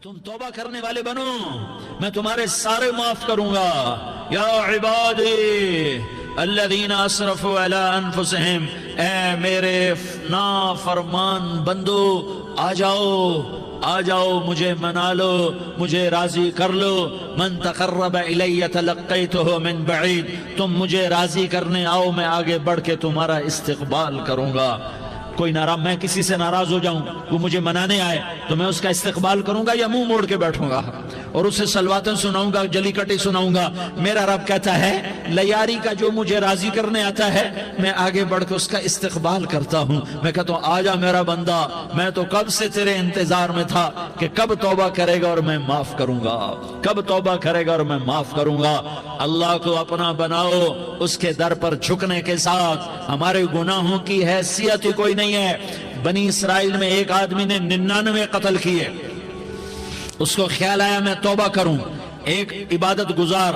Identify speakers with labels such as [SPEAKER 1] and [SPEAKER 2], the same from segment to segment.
[SPEAKER 1] تم توبہ کرنے والے بنو، میں تمہارے سارے معاف کروں گا۔ یا عبادی الذین اسرفوا علی انفسہم، اے میرے نافرمان بندو، آ جاؤ مجھے منا لو، مجھے راضی کر لو۔ من تقرب الی تلقیتہ من بعید، تم مجھے راضی کرنے آؤ، میں آگے بڑھ کے تمہارا استقبال کروں گا۔ کوئی ناراض، میں کسی سے ناراض ہو جاؤں، وہ مجھے منانے آئے تو میں اس کا استقبال کروں گا یا منہ موڑ کے بیٹھوں گا اور اسے سلواتیں سناؤں گا، جلی کٹی سناؤں گا؟ میرا رب کہتا ہے لیاری کا جو مجھے راضی کرنے آتا ہے میں آگے بڑھ کے اس کا استقبال کرتا ہوں۔ میں کہتا ہوں آ جا میرا بندہ، میں تو کب سے تیرے انتظار میں تھا کہ کب توبہ کرے گا اور میں معاف کروں گا، کب توبہ کرے گا اور میں معاف کروں گا۔ اللہ کو اپنا بناؤ، اس کے در پر جھکنے کے ساتھ ہمارے گناہوں کی حیثیت ہی کوئی نہیں ہے۔ بنی اسرائیل میں ایک آدمی نے 99 قتل کیے، اس کو خیال آیا میں توبہ کروں، ایک عبادت گزار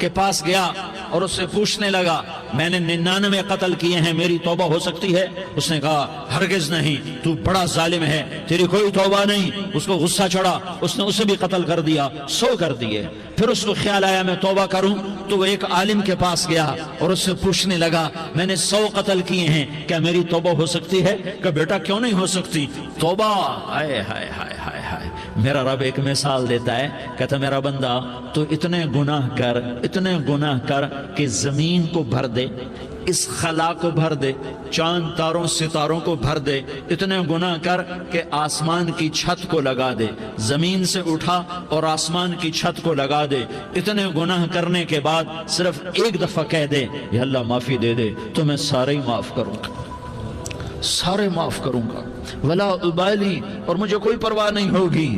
[SPEAKER 1] کے پاس گیا اور اس سے پوچھنے لگا میں نے 99 قتل کیے ہیں، میری توبہ ہو سکتی ہے؟ اس نے کہا ہرگز نہیں، تو بڑا ظالم ہے، تیری کوئی توبہ نہیں۔ اس کو غصہ چڑھا، اس نے اسے بھی قتل کر دیا، 100 کر دیے۔ پھر اس کو خیال آیا میں توبہ کروں، تو وہ ایک عالم کے پاس گیا اور اس سے پوچھنے لگا میں نے 100 قتل کیے ہیں، کیا میری توبہ ہو سکتی ہے؟ کہ بیٹا کیوں نہیں ہو سکتی توبہ؟ ہائے ہائے ہائے ہائے ہائے، میرا رب ایک مثال دیتا ہے، کہتا میرا بندہ تو اتنے گناہ کر کہ زمین کو بھر دے، اس خلا کو بھر دے، چاند تاروں ستاروں کو بھر دے، اتنے گناہ کر کہ آسمان کی چھت کو لگا دے، زمین سے اٹھا اور آسمان کی چھت کو لگا دے۔ اتنے گناہ کرنے کے بعد صرف ایک دفعہ کہہ دے یا اللہ معافی دے دے تو میں سارے ہی معاف کروں گا، سارے معاف کروں گا، ولا ابالی، اور مجھے کوئی پرواہ نہیں ہوگی۔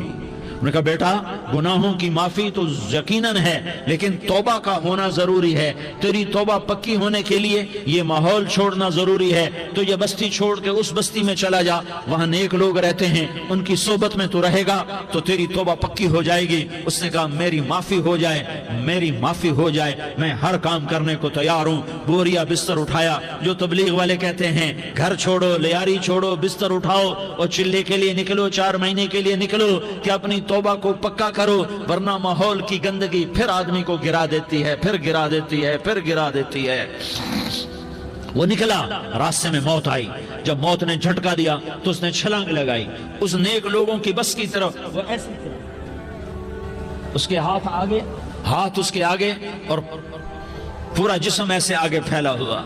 [SPEAKER 1] انہوں نے کہا بیٹا گناہوں کی معافی تو یقیناً ہے لیکن توبہ کا ہونا ضروری ہے، تیری توبہ پکی ہونے کے لیے یہ ماحول چھوڑنا ضروری ہے۔ تو یہ بستی چھوڑ کے اس بستی میں چلا جا، وہاں نیک لوگ رہتے ہیں، ان کی صحبت میں تو رہے گا تو تیری توبہ پکی ہو جائے گی۔ اس نے کہا میری معافی ہو جائے، میری معافی ہو جائے، میں ہر کام کرنے کو تیار ہوں۔ بوریا بستر اٹھایا، جو تبلیغ والے کہتے ہیں گھر چھوڑو، لیاری چھوڑو، بستر اٹھاؤ اور چلے کے لیے نکلو، 4 مہینے کے لیے نکلو کہ اپنی توبہ کو پکا کرو، ورنہ ماحول کی گندگی پھر آدمی کو گرا دیتی ہے، پھر گرا دیتی ہے۔ وہ نکلا، راستے میں موت آئی، جب موت نے جھٹکا دیا تو اس نے چھلانگ لگائی اس نیک لوگوں کی بس کی طرف، وہ ایسے اس کے ہاتھ اس کے آگے اور پورا جسم ایسے آگے پھیلا ہوا۔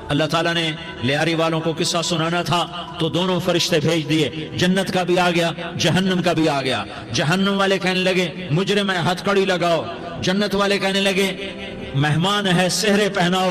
[SPEAKER 1] اللہ تعالیٰ نے لیاری والوں کو قصہ سنانا تھا تو دونوں فرشتے بھیج دیے، جنت کا بھی آ گیا، جہنم کا بھی آ گیا۔ جہنم والے کہنے لگے مجرم ہے ہتھ کڑی لگاؤ، جنت والے کہنے لگے مہمان ہے سہرے پہناؤ۔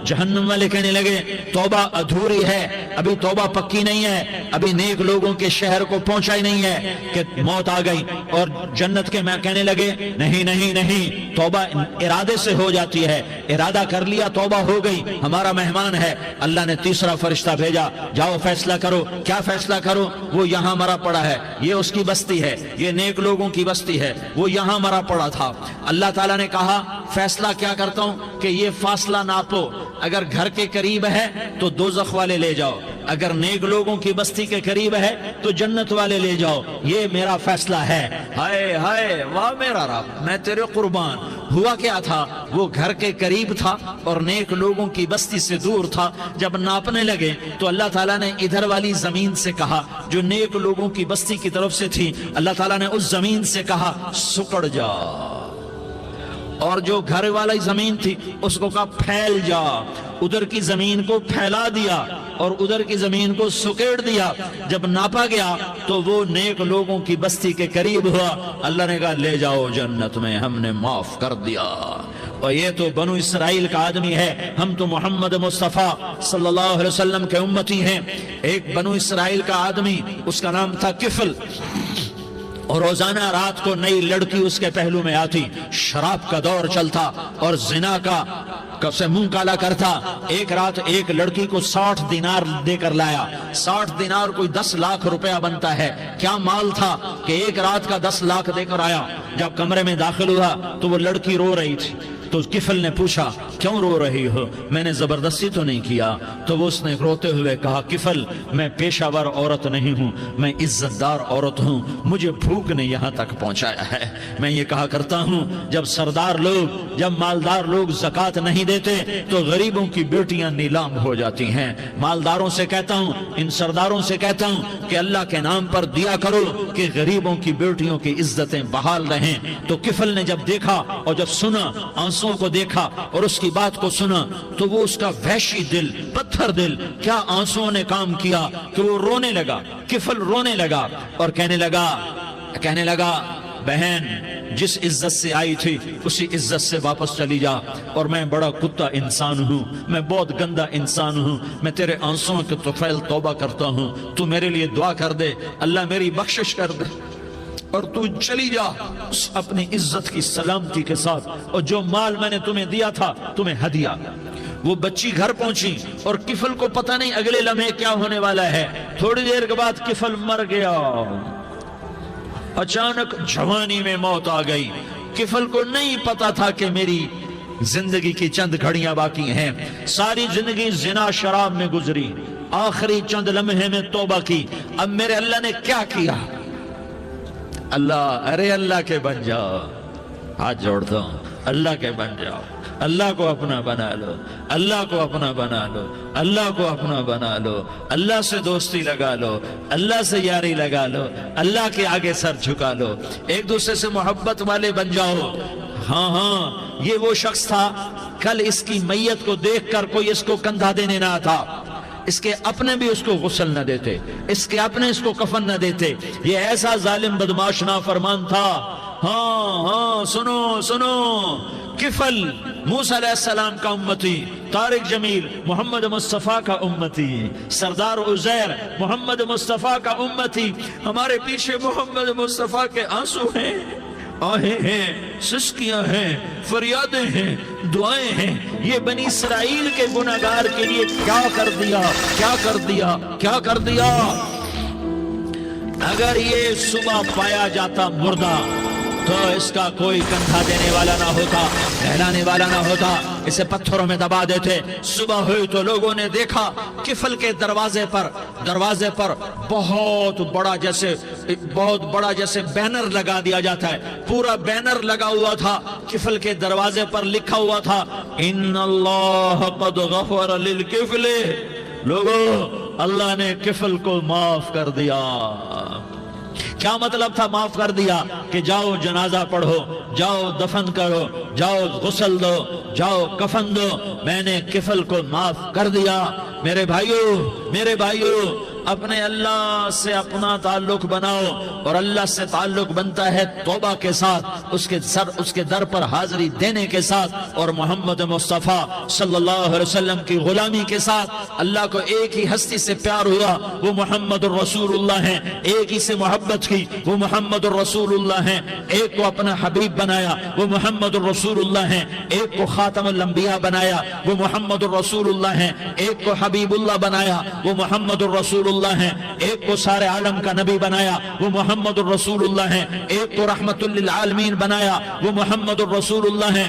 [SPEAKER 1] جہنم والے کہنے لگے توبہ ادھوری ہے، ابھی توبہ پکی نہیں ہے، ابھی نیک لوگوں کے شہر کو پہنچا ہی نہیں ہے کہ موت آ گئی۔ اور جنت کے میں کہنے لگے نہیں، توبہ ارادے سے ہو جاتی ہے، ارادہ کر لیا توبہ ہو گئی، ہمارا مہمان ہے۔ اللہ نے تیسرا فرشتہ بھیجا، جاؤ فیصلہ کرو۔ کیا فیصلہ کرو؟ وہ یہاں مرا پڑا ہے، یہ اس کی بستی ہے، یہ نیک لوگوں کی بستی ہے، وہ یہاں مرا پڑا تھا۔ اللہ تعالیٰ نے کہا فیصلہ کیا کرتا ہوں کہ یہ فاصلہ ناپو، اگر گھر کے قریب ہے تو دوزخ والے لے جاؤ، اگر نیک لوگوں کی بستی کے قریب ہے تو جنت والے لے جاؤ، یہ میرا فیصلہ ہے۔ ہائے ہائے واہ میرا رب، میں تیرے قربان۔ ہوا کیا تھا؟ وہ گھر کے قریب تھا اور نیک لوگوں کی بستی سے دور تھا۔ جب ناپنے لگے تو اللہ تعالیٰ نے ادھر والی زمین سے کہا جو نیک لوگوں کی بستی کی طرف سے تھی، اللہ تعالیٰ نے اس زمین سے کہا سکڑ جا، اور جو گھر والی زمین تھی اس کو کہا پھیل جا۔ ادھر کی زمین کو پھیلا دیا اور ادھر کی زمین کو سکیڑ دیا۔ جب ناپا گیا تو وہ نیک لوگوں کی بستی کے قریب ہوا۔ اللہ نے کہا لے جاؤ جنت میں، ہم نے معاف کر دیا۔ اور یہ تو بنو اسرائیل کا آدمی ہے، ہم تو محمد مصطفیٰ صلی اللہ علیہ وسلم کے امتی ہیں۔ ایک بنو اسرائیل کا آدمی، اس کا نام تھا کفل، اور روزانہ رات کو نئی لڑکی اس کے پہلو میں آتی، شراب کا دور چلتا اور زنا کا سے منہ کالا کرتا۔ ایک رات ایک لڑکی کو 60 دینار دے کر لایا۔ 60 دینار کوئی 10 لاکھ روپیہ بنتا ہے۔ کیا مال تھا کہ ایک رات کا 10 لاکھ دے کر آیا۔ جب کمرے میں داخل ہوا تو وہ لڑکی رو رہی تھی، تو کفل نے پوچھا کیوں رو رہی ہو؟ میں نے زبردستی تو نہیں کیا۔ تو وہ اس نے روتے ہوئے کہا کفل میں پیشہ ور عورت نہیں ہوں، میں عزت دار عورت ہوں، مجھے بھوک نے یہاں تک پہنچایا ہے۔ میں یہ کہا کرتا ہوں جب سردار لوگ، جب مالدار لوگ زکوٰۃ نہیں دیتے تو غریبوں کی بیٹیاں نیلام ہو جاتی ہیں۔ مالداروں سے کہتا ہوں، ان سرداروں سے کہتا ہوں کہ اللہ کے نام پر دیا کرو کہ غریبوں کی بیٹیوں کی عزتیں بحال رہیں۔ تو کفل نے جب دیکھا اور جب سنا، آنسوں کو دیکھا اور اس کی بات کو سنا، تو وہ اس کا وحشی دل، پتھر دل، کیا آنسوں نے کام کیا کہ وہ رونے لگا۔ کفل رونے لگا اور کہنے لگا بہن جس عزت سے آئی تھی اسی عزت سے واپس چلی جا، اور میں بڑا کتا انسان ہوں، میں بہت گندا انسان ہوں، میں تیرے آنسوں کے طفیل توبہ کرتا ہوں، تو میرے لیے دعا کر دے، اللہ میری بخشش کر دے، اور تو چلی جا اپنی عزت کی سلامتی کے ساتھ، اور جو مال میں نے تمہیں دیا تھا تمہیں ہدیہ۔ وہ بچی گھر پہنچی اور کفل کو پتہ نہیں اگلے لمحے کیا ہونے والا ہے۔ تھوڑی دیر کے بعد کفل مر گیا، اچانک جوانی میں موت آ گئی۔ کفل کو نہیں پتا تھا کہ میری زندگی کی چند گھڑیاں باقی ہیں، ساری زندگی زنا شراب میں گزری، آخری چند لمحے میں توبہ کی۔ اب میرے اللہ نے کیا کیا؟ اللہ کے بن جاؤ، ہاتھ جوڑتا ہوں، اللہ کے بن جاؤ، اللہ کو اپنا بنا لو، اللہ کو اپنا بنا لو، اللہ کو اپنا بنا لو، اللہ سے دوستی لگا لو، اللہ سے یاری لگا لو، اللہ کے آگے سر جھکا لو، ایک دوسرے سے محبت والے بن جاؤ۔ ہاں یہ وہ شخص تھا، کل اس کی میت کو دیکھ کر کوئی اس کو کندھا دینے نہ آتا، اس کے اپنے بھی اس کو غسل نہ دیتے، اس کے اپنے اس کو کفن نہ دیتے، یہ ایسا ظالم بدماش نافرمان تھا۔ ہاں سنو، کفل موسیٰ علیہ السلام کا امتی، طارق جمیل محمد مصطفیٰ کا امتی، سردار عزیر محمد مصطفیٰ کا امتی، ہمارے پیچھے محمد مصطفیٰ کے آنسو ہیں، آہیں ہیں، سسکیاں ہیں، فریادیں ہیں، دعائیں ہیں۔ یہ بنی اسرائیل کے گناہگار کے لیے کیا کر دیا۔ اگر یہ صبح پایا جاتا مردہ تو اس کا کوئی کندھا دینے والا نہ ہوتا، نہلانے والا نہ ہوتا، اسے پتھروں میں دبا دیتے۔ صبح ہوئی تو لوگوں نے دیکھا کفل کے دروازے پر بہت بڑا جیسے بینر لگا دیا جاتا ہے، پورا بینر لگا ہوا تھا، کفل کے دروازے پر لکھا ہوا تھا ان اللہ قد غفر للکفل، لوگو اللہ نے کفل کو معاف کر دیا۔ کیا مطلب تھا معاف کر دیا؟ کہ جاؤ جنازہ پڑھو، جاؤ دفن کرو، جاؤ غسل دو، جاؤ کفن دو، میں نے کفل کو معاف کر دیا۔ میرے بھائیو اپنے اللہ سے اپنا تعلق بناؤ، اور اللہ سے تعلق بنتا ہے توبہ کے ساتھ، اس کے در پر حاضری دینے کے ساتھ، اور محمد مصطفیٰ صلی اللہ علیہ وسلم کی غلامی کے ساتھ۔ اللہ کو ایک ہی ہستی سے پیار ہوا، وہ محمد الرسول اللہ ہیں، ایک ہی سے محبت کی، وہ محمد الرسول اللہ ہیں، ایک کو اپنا حبیب بنایا، وہ محمد الرسول اللہ ہیں، ایک کو خاتم الانبیاء بنایا، وہ محمد الرسول اللہ ہیں، ایک کو حبیب اللہ بنایا، وہ محمد الرسول اللہ ہیں، ایک کو سارے عالم کا نبی بنایا، وہ محمد الرسول اللہ ہیں، ایک کو رحمت للعالمین بنایا، وہ محمد الرسول اللہ ہیں،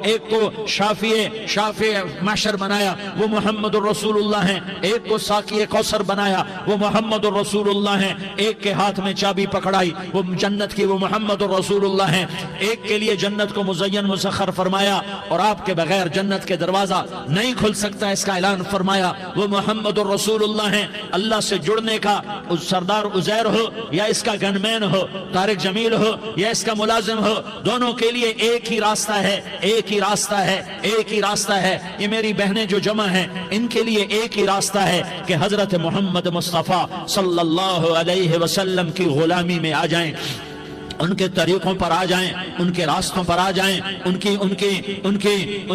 [SPEAKER 1] ایک کو شافع محشر بنایا، وہ محمد الرسول اللہ ہیں، ایک کو ساقی کوثر بنایا، وہ محمد الرسول اللہ ہیں، ایک کے ہاتھ میں چابی پکڑائی وہ جنت کی، وہ محمد الرسول اللہ ہیں، ایک کے لیے جنت کو مزین مسخر فرمایا اور آپ کے بغیر جنت کے دروازہ نہیں کھل سکتا اس کا اعلان فرمایا، وہ محمد الرسول اللہ ہیں۔ اللہ سے جڑنے کا سردار عزیر ہو یا اس کا گنمین ہو، طارق جمیل ہو یا اس کا ملازم ہو، دونوں کے لیے ایک ہی راستہ ہے۔ یہ میری بہنیں جو جمع ہیں ان کے لیے ایک ہی راستہ ہے کہ حضرت محمد مصطفیٰ صلی اللہ علیہ وسلم کی غلامی میں آ جائیں، ان کے طریقوں پر آ جائیں، ان کے راستوں پر آ جائیں، ان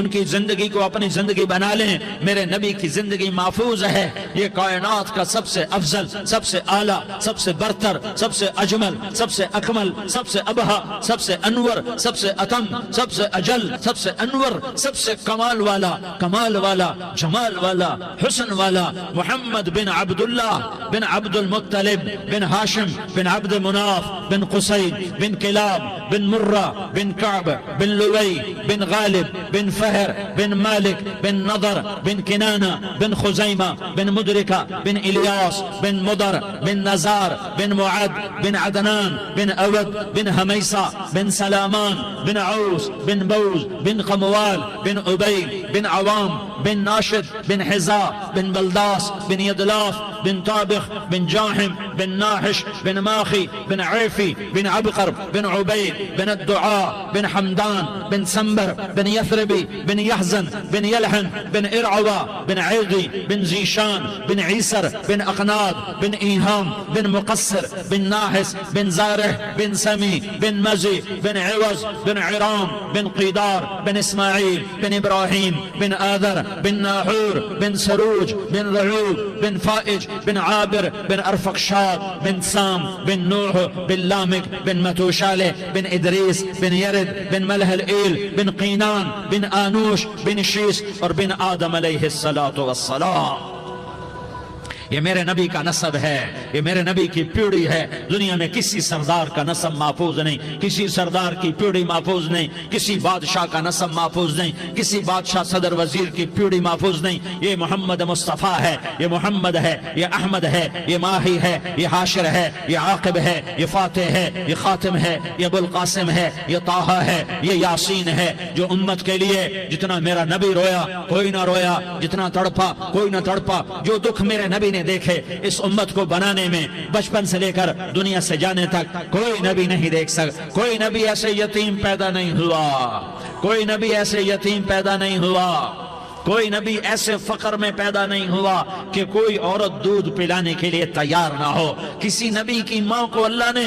[SPEAKER 1] کی زندگی کو اپنی زندگی بنا لیں۔ میرے نبی کی زندگی محفوظ ہے، یہ کائنات کا سب سے افضل، سب سے اعلیٰ، سب سے برتر، سب سے اجمل، سب سے اکمل، سب سے ابہا، سب سے انور، سب سے اتم، سب سے اجل، سب سے انور، سب سے کمال والا، جمال والا، حسن والا، محمد بن عبداللہ بن عبد المطلب بن ہاشم بن عبد مناف بن قصی بن کلاب بن مرہ بن کعب بن لوی بن غالب بن فہر بن مالک بن نضر بن کنانہ بن خزیمہ بن مدرکہ بن الیاس بن مدر بن نزار بن معد بن عدنان بن اود بن حمیسہ بن سلامان بن عوس بن بوز بن قموال بن عبید بن عوام بن ناشد بن حزاء بن بلداس بن يدلاف بن طابخ بن جاحم بن ناحش بن ماخي بن عيفي بن عبقر بن عبيد بن الدعاء بن حمدان بن سنبر بن يثربي بن يحزن بن يلحن بن إرعوى بن عيغي بن زيشان بن عيسر بن أقناد بن إيهام بن مقصر بن ناحس بن زارح بن سمي بن مزي بن عوز بن عرام بن قيدار بن إسماعيل بن إبراهيم بن آذر بن ناحور بن سروج بن رعوب بن فائج بن عابر بن أرفقشاد بن سام بن نوح بن لامك بن متوشالة بن إدريس بن يرد بن ملهلئيل بن قينان بن آنوش بن شيس اور بن آدم علیہ الصلاة والسلام. یہ میرے نبی کا نسب ہے، یہ میرے نبی کی پیڑھی ہے. دنیا میں کسی سردار کا نسب محفوظ نہیں، کسی سردار کی پیڑھی محفوظ نہیں، کسی بادشاہ کا نسب محفوظ نہیں، کسی بادشاہ صدر وزیر کی پیڑھی محفوظ نہیں. یہ محمد مصطفیٰ ہے، یہ محمد ہے، یہ احمد ہے، یہ ماہی ہے، یہ حاشر ہے، یہ عاقب ہے، یہ فاتح ہے، یہ خاتم ہے، یہ ابو القاسم ہے، یہ طٰہٰ ہے، یہ یاسین ہے. جو امت کے لیے جتنا میرا نبی رویا کوئی نہ رویا، جتنا تڑپا کوئی نہ تڑپا، جو دکھ میرے نبی نے دیکھے اس امت کو بنانے میں بچپن سے لے کر دنیا سے جانے تک کوئی نبی نہیں دیکھ سکتا. کوئی نبی ایسے یتیم پیدا نہیں ہوا، کوئی نبی ایسے یتیم پیدا نہیں ہوا، کوئی نبی ایسے فقر میں پیدا نہیں ہوا کہ کوئی عورت دودھ پلانے کے لیے تیار نہ ہو. کسی نبی کی ماں کو اللہ نے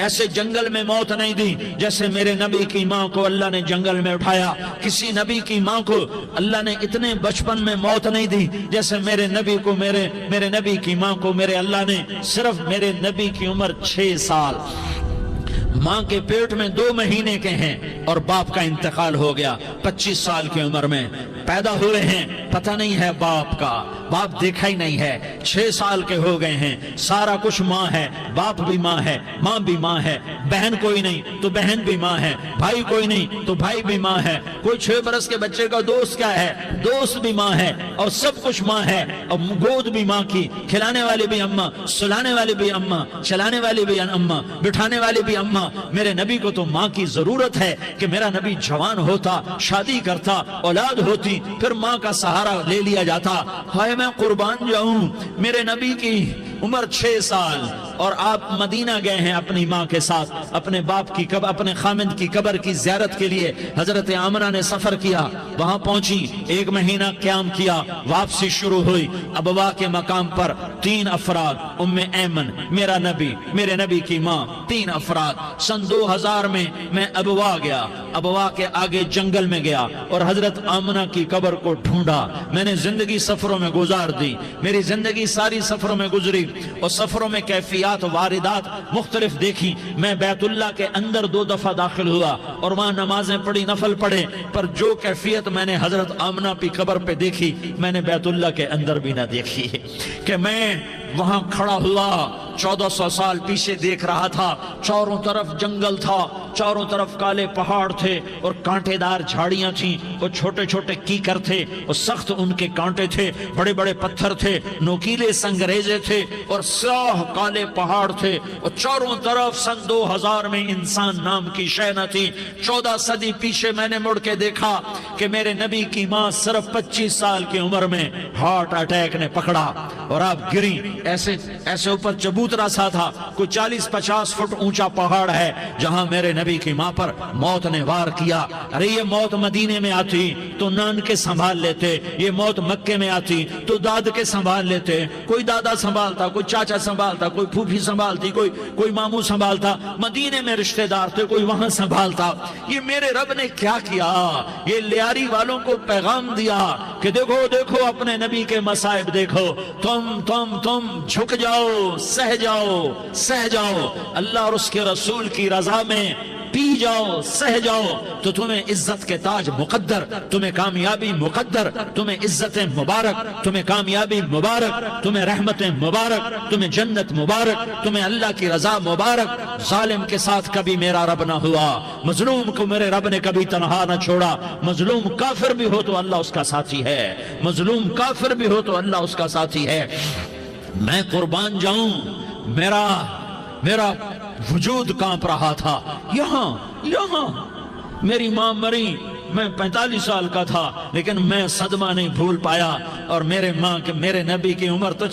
[SPEAKER 1] ایسے جنگل میں موت نہیں دی جیسے میرے نبی کی ماں کو اللہ نے جنگل میں اٹھایا. کسی نبی کی ماں کو اللہ نے اتنے بچپن میں موت نہیں دی جیسے میرے نبی کو میرے نبی کی ماں کو میرے اللہ نے صرف میرے نبی کی عمر 6 سال، ماں کے پیٹ میں 2 مہینے کے ہیں اور باپ کا انتقال ہو گیا 25 سال کی عمر میں. پیدا ہوئے ہیں، پتہ نہیں ہے باپ کا، باپ دیکھا ہی نہیں ہے. 6 سال کے ہو گئے ہیں، سارا کچھ ماں ہے، باپ بھی ماں ہے، ماں بھی ماں ہے. بہن کوئی نہیں تو بہن بھی ماں ہے، بھائی کوئی نہیں تو بھائی بھی ماں ہے. کوئی 6 برس کے بچے کا دوست کیا ہے، دوست بھی ماں ہے، اور سب کچھ ماں ہے. اور گود بھی ماں کی، کھلانے والی بھی اماں، سلانے والی بھی اماں، چلانے والی بھی اماں، بٹھانے والی بھی اماں. میرے نبی کو تو ماں کی ضرورت ہے کہ میرا نبی جوان ہوتا، شادی کرتا، اولاد ہوتی، پھر ماں کا سہارا لے لیا جاتا. ہائے میں قربان جاؤں، میرے نبی کی عمر 6 سال اور آپ مدینہ گئے ہیں اپنی ماں کے ساتھ، اپنے باپ کی اپنے خامند کی قبر کی زیارت کے لیے. حضرت آمنہ نے سفر کیا، وہاں پہنچی، 1 مہینہ قیام کیا، واپسی شروع ہوئی. ابوا کے مقام پر 3 افراد، ام ایمن، میرا نبی، میرے نبی کی ماں، 3 افراد. سن 2000 میں ابوا گیا، ابوا کے آگے جنگل میں گیا اور حضرت آمنہ کی قبر کو ڈھونڈا. میں نے زندگی سفروں میں گزار دی، میری زندگی ساری سفروں میں گزری اور سفروں میں کیفیات واردات مختلف دیکھی. میں بیت اللہ کے اندر 2 دفعہ داخل ہوا اور وہاں نمازیں پڑھی، نفل پڑھے، پر جو کیفیت میں نے حضرت آمنہ کی قبر پہ دیکھی میں نے بیت اللہ کے اندر بھی نہ دیکھی. کہ میں وہاں کھڑا ہوا 1400 سال پیچھے دیکھ رہا تھا، چاروں طرف جنگل تھا، چاروں طرف کالے پہاڑ تھے اور کانٹے دار جھاڑیاں تھیں اور چھوٹے چھوٹے کیکر تھے اور سخت ان کے کانٹے تھے، بڑے بڑے پتھر تھے، نوکیلے سنگریزے تھے اور سیاہ کالے پہاڑ تھے اور چاروں طرف. سن 2000 میں انسان نام کی شے نہ تھی. 14 صدی پیچھے میں نے مڑ کے دیکھا کہ میرے نبی کی ماں صرف 25 سال کی عمر میں ہارٹ اٹیک نے پکڑا اور آپ گری. ایسے اوپر چبوترا سا تھا، کوئی 40-50 فٹ اونچا پہاڑ ہے جہاں میرے نبی کی ماں پر موت نے وار کیا. ارے یہ موت مدینے میں آتی تو نان کے سنبھال لیتے، یہ موت مکے میں آتی تو داد کے سنبھال لیتے. کوئی دادا سنبھالتا، کوئی چاچا سنبھالتا، کوئی پھوپھی سنبھالتی، کوئی ماموں سنبھالتا. مدینے میں رشتہ دار تھے، کوئی وہاں سنبھالتا. یہ میرے رب نے کیا کیا؟ یہ لیاری والوں کو پیغام دیا کہ دیکھو دیکھو اپنے نبی کے مصائب دیکھو، تم جھک جاؤ، سہ جاؤ. اللہ اور اس کے رسول کی رضا میں پی جاؤ سہ جاؤ تو تمہیں عزت کے تاج مقدر، تمہیں کامیابی مقدر، تمہیں عزت مبارک، تمہیں کامیابی مبارک، تمہیں رحمت مبارک، تمہیں جنت مبارک، تمہیں اللہ کی رضا مبارک۔ ظالم کے ساتھ کبھی میرا رب نہ ہوا، مظلوم کو میرے رب نے کبھی تنہا نہ چھوڑا۔ مظلوم کافر بھی ہو تو اللہ اس کا ساتھی ہے، مظلوم کافر بھی ہو تو اللہ اس کا ساتھی ہے۔ میں قربان جاؤں، میرا وجود کانپ رہا تھا۔ یہاں میری ماں مری، میں 45 سال کا تھا، لیکن میں صدمہ نہیں بھول پایا۔ اور میرے نبی کی عمر تو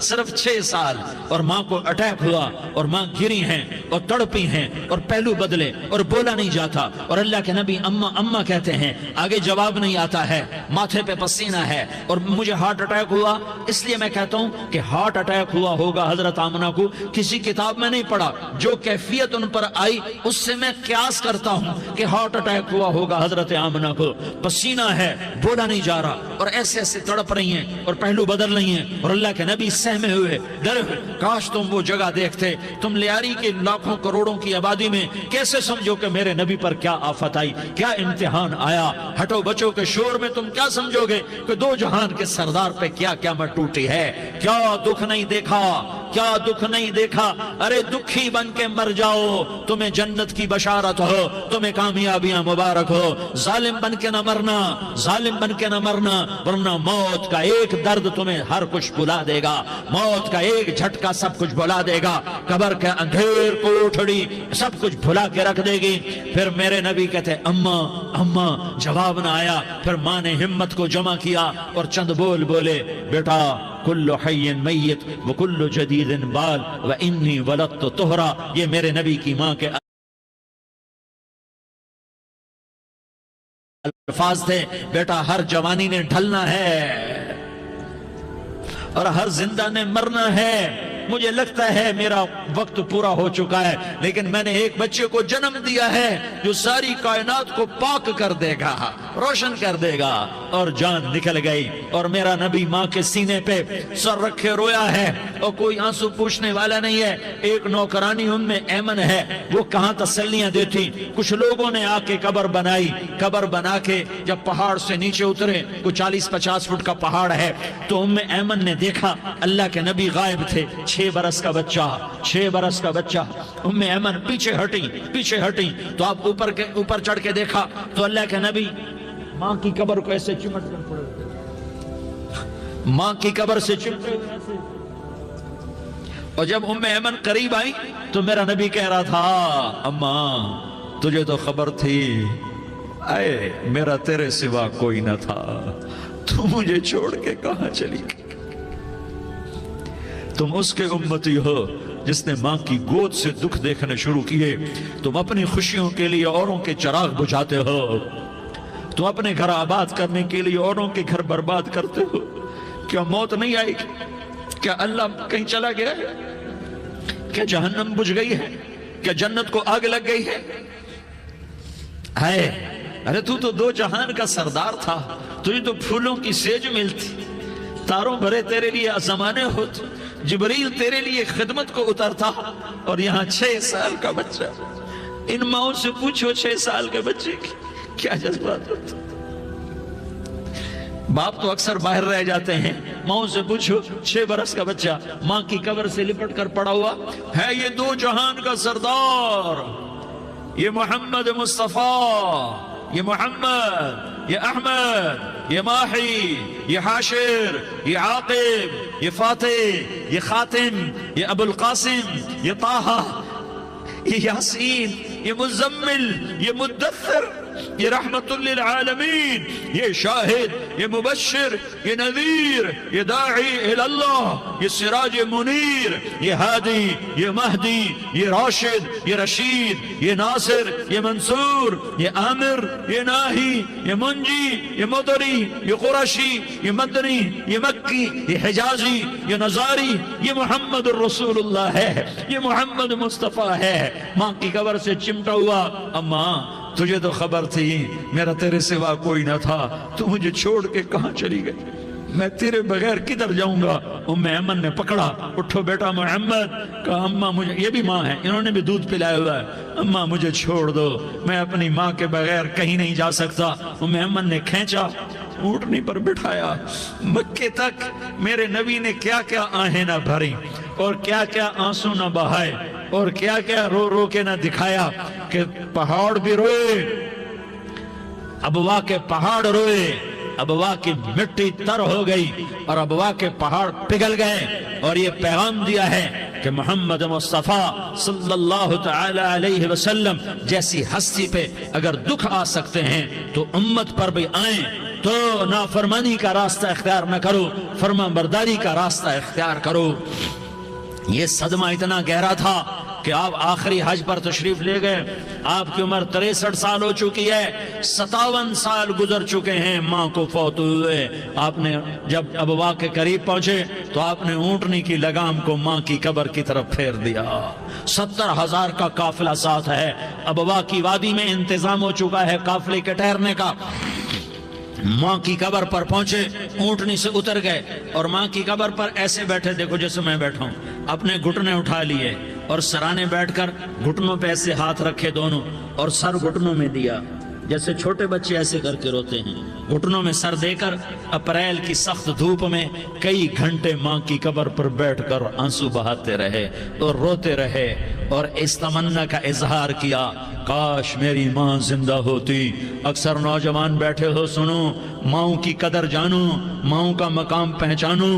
[SPEAKER 1] صرف 6 سال، اور ماں کو اٹیک ہوا اور ماں گری ہیں اور تڑپی ہیں اور پہلو بدلے اور بولا نہیں جاتا، اور اللہ کے نبی اماں اماں کہتے ہیں، آگے جواب نہیں آتا ہے، ماتھے پہ پسینہ ہے، اور مجھے ہارٹ اٹیک ہوا۔ اس لیے میں کہتا ہوں کہ ہارٹ اٹیک ہوا ہوگا حضرت آمنہ کو، کسی کتاب میں نہیں پڑھا، جو کیفیت ان پر آئی اس سے میں قیاس کرتا ہوں کہ ہارٹ اٹیک ہوا ہوگا حضرت آمنہ کو۔ پسینہ ہے، بولا نہیں جا رہا، اور ایسے ایسے تڑپ رہی ہیں اور پہلو بدل رہی ہیں، اور اللہ کے نبی سہمے ہوئے ڈر، کاش تم وہ جگہ دیکھتے، تم لیاری کے لاکھوں کروڑوں کی آبادی میں کیسے سمجھو کہ میرے نبی پر کیا آفت آئی، کیا امتحان آیا۔ ہٹو بچوں کے شور میں تم کیا سمجھو گے کہ دو جہان کے سردار پہ کیا قیامت ٹوٹی ہے۔ کیا دکھ نہیں دیکھا، کیا دکھ نہیں دیکھا۔ ارے دکھی بن کے مر جاؤ، تمہیں جنت کی بشارت ہو، تمہیں کامیابیاں مبارک ہو۔ ظالم بن کے نہ مرنا، ظالم بن کے نہ مرنا، ورنہ موت کا ایک درد تمہیں ہر کچھ بلا دے گا، موت کا ایک جھٹکا سب کچھ بھلا دے گا، قبر کے اندھیر کوٹھڑی سب کچھ بھلا کے رکھ دے گی۔ پھر میرے نبی کہتے اماں، جواب نہ آیا۔ پھر ماں نے ہمت کو جمع کیا اور چند بولے، بیٹا کل حی میت وکل جدید بال وانی ولدت طہرا۔ یہ میرے نبی کی ماں کے الفاظ تھے، بیٹا ہر جوانی نے ڈھلنا ہے اور ہر زندہ نے مرنا ہے۔ مجھے لگتا ہے میرا وقت پورا ہو چکا ہے، لیکن میں نے ایک بچے کو جنم دیا ہے جو ساری کائنات کو پاک کر دے گا، روشن کر دے گا۔ اور جان نکل گئی، اور میرا نبی ماں کے سینے پہ سر رکھے رویا ہے، اور کوئی آنسو پوچھنے والا نہیں ہے۔ ایک نوکرانی ان میں ایمن ہے، وہ کہاں تسلیاں دیتی۔ کچھ لوگوں نے آ کے قبر بنائی، قبر بنا کے جب پہاڑ سے نیچے اترے، کوئی 40-50 فٹ کا پہاڑ ہے، تو ایمن نے دیکھا اللہ کے نبی غائب تھے۔ 6 برس کا بچہ، ایمن پیچھے ہٹی تو آپ اوپر چڑھ کے دیکھا تو اللہ کے نبی ماں کی قبر کو ایسے چمٹ کر پڑے، ماں کی قبر سے چمٹے ہوئے ایسے۔ اور جب ایمن قریب آئی تو میرا نبی کہہ رہا تھا، اماں تجھے تو خبر تھی، اے میرا تیرے سوا کوئی نہ تھا، تو مجھے چھوڑ کے کہاں چلی گئی۔ تم اس کے امتی ہو جس نے ماں کی گود سے دکھ دیکھنے شروع کیے۔ تم اپنی خوشیوں کے لیے اوروں کے چراغ بجھاتے ہو، تم اپنے گھر آباد کرنے کے لیے اوروں کے گھر برباد کرتے ہو۔ کیا موت نہیں آئے گی؟ کیا اللہ کہیں چلا گیا ہے؟ کیا جہنم بجھ گئی ہے؟ کیا جنت کو آگ لگ گئی ہے؟ ارے تو 2 جہان کا سردار تھا، تجھے تو پھولوں کی سیج ملتی، تاروں بھرے تیرے لیے زمانے ہوتے، جبریل تیرے لیے خدمت کو اترتا، اور یہاں 6 سال کا بچہ۔ ان ماؤں سے پوچھو 6 سال کے بچے کی کیا جذبات ہوتے۔ باپ تو اکثر باہر رہ جاتے ہیں، ماؤں سے پوچھو 6 برس کا بچہ ماں کی قبر سے لپٹ کر پڑا ہوا ہے۔ یہ 2 جہان کا سردار، یہ محمد مصطفیٰ، یہ محمد، یہ احمد، یہ ماہی، یہ حاشر، یہ عاقب، یہ فاتح، یہ خاتم، یہ ابو القاسم، یہ طٰہٰ، یہ یاسین، یہ مزمل، یہ مدثر، یہ رحمت للعالمین، یہ شاہد، یہ مبشر، یہ نذیر، یہ داعی اللہ، یہ سراج منیر، یہ ہادی، یہ مہدی، یہ راشد، یہ رشید، یہ ناصر، یہ منصور، یہ عامر، یہ ناہی، یہ منجی، یہ مدری، یہ قرشی، یہ مدنی، یہ مکی، یہ حجازی، یہ نظاری، یہ محمد الرسول اللہ ہے، یہ محمد مصطفیٰ ہے۔ ماں کی قبر سے چمٹا ہوا، اماں تجھے تو خبر تھی میرا تیرے سوا کوئی نہ تھا، تو مجھے چھوڑ کے کہاں چلی گئی۔ میں تیرے بغیر کدھر جاؤں گا؟ ام ایمن نے پکڑا، اٹھو بیٹا محمد، کہا اماں مجھے، یہ بھی ماں ہے، انہوں نے بھی دودھ پلایا ہوا ہے، اماں مجھے چھوڑ دو، میں اپنی ماں کے بغیر کہیں نہیں جا سکتا۔ ام ایمن نے کھینچا، اونٹنی پر بٹھایا، مکے تک میرے نبی نے کیا کیا آہیں نہ بھری اور کیا کیا آنسو نہ بہائے اور کیا کیا رو رو کے نہ دکھایا کہ پہاڑ بھی روئے، ابوا کے پہاڑ روئے، ابوا کی مٹی تر ہو گئی اور ابوا کے پہاڑ پگھل گئے، اور یہ پیغام دیا ہے کہ محمد مصطفیٰ صلی اللہ تعالی علیہ وسلم جیسی ہستی پہ اگر دکھ آ سکتے ہیں تو امت پر بھی آئیں، تو نافرمانی کا راستہ اختیار نہ کرو، فرما برداری کا راستہ اختیار کرو۔ یہ صدمہ اتنا گہرا تھا کہ آپ آخری حج پر تشریف لے گئے، آپ کی عمر 63 سال ہو چکی ہے، 57 سال گزر چکے ہیں ماں کو فوت ہوئے۔ آپ نے جب ابوا کے قریب پہنچے تو آپ نے اونٹنی کی لگام کو ماں کی قبر کی طرف پھیر دیا۔ 70,000 کا قافلہ ساتھ ہے، ابوا کی وادی میں انتظام ہو چکا ہے قافلے کے ٹھہرنے کا۔ ماں کی قبر پر پہنچے، اونٹنی سے اتر گئے اور ماں کی قبر پر ایسے بیٹھے، دیکھو جیسے میں بیٹھا ہوں، اپنے گھٹنے اٹھا لیے اور سرانے بیٹھ کر گھٹنوں پہ ایسے ہاتھ رکھے دونوں اور سر گھٹنوں میں دیا، جیسے چھوٹے بچے ایسے کر کے روتے ہیں، گھٹنوں میں سر دے کر اپریل کی سخت دھوپ میں کئی گھنٹے ماں کی قبر پر بیٹھ کر آنسو بہاتے رہے اور روتے رہے اور اس تمنا کا اظہار کیا، کاش میری ماں زندہ ہوتی۔ اکثر نوجوان بیٹھے ہو، سنو، ماؤں کی قدر جانو، ماؤں کا مقام پہچانو،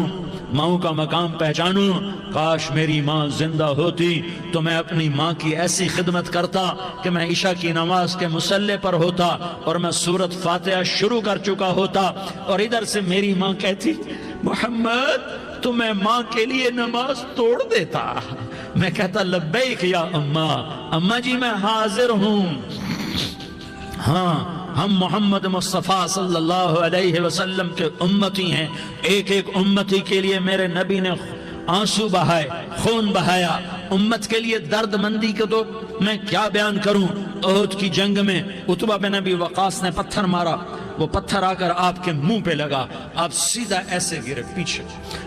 [SPEAKER 1] ماؤں کا مقام پہچانو۔ کاش میری ماں زندہ ہوتی تو میں اپنی ماں کی ایسی خدمت کرتا کہ میں عشاء کی نماز کے مصلی پر ہوتا اور میں سورۃ فاتحہ شروع کر چکا ہوتا، اور ادھر سے میری ماں کہتی محمد تو میں ماں کے لیے نماز توڑ دیتا، میں کہتا لبیک یا اماں، اماں جی میں حاضر ہوں۔ ہاں، ہم محمد مصطفیٰ صلی اللہ علیہ وسلم کے امتی ہیں، ایک ایک امتی کے لیے میرے نبی نے آنسو بہائے، خون بہایا، امت کے لیے درد مندی کو تو میں کیا بیان کروں۔ احد کی جنگ میں عتبہ بن ابی وقاص نے پتھر مارا، وہ پتھر آ کر آپ کے منہ پہ لگا، آپ سیدھا ایسے گرے،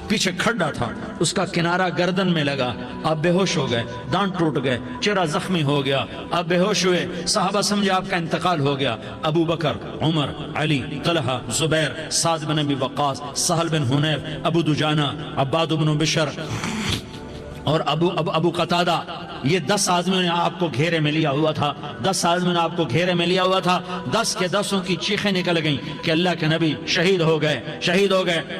[SPEAKER 1] پیچھے کھڈا تھا، اس کا کنارہ گردن میں لگا، آپ بے ہوش ہو گئے، دانت ٹوٹ گئے، چہرہ زخمی ہو گیا، آپ بے ہوش ہوئے، صحابہ سمجھے آپ کا انتقال ہو گیا۔ ابو بکر، عمر، علی، طلحہ، زبیر، سعد بن ابی وقاص، سہل بن حنیف، ابو دجانہ، عباد بن بشر اور ابو قتادہ، یہ 10 آدمیوں نے آپ کو گھیرے میں لیا ہوا تھا، 10 آدمیوں نے آپ کو گھیرے میں لیا ہوا تھا، 10 کے 10 کی چیخیں نکل گئیں کہ اللہ کے نبی شہید ہو گئے۔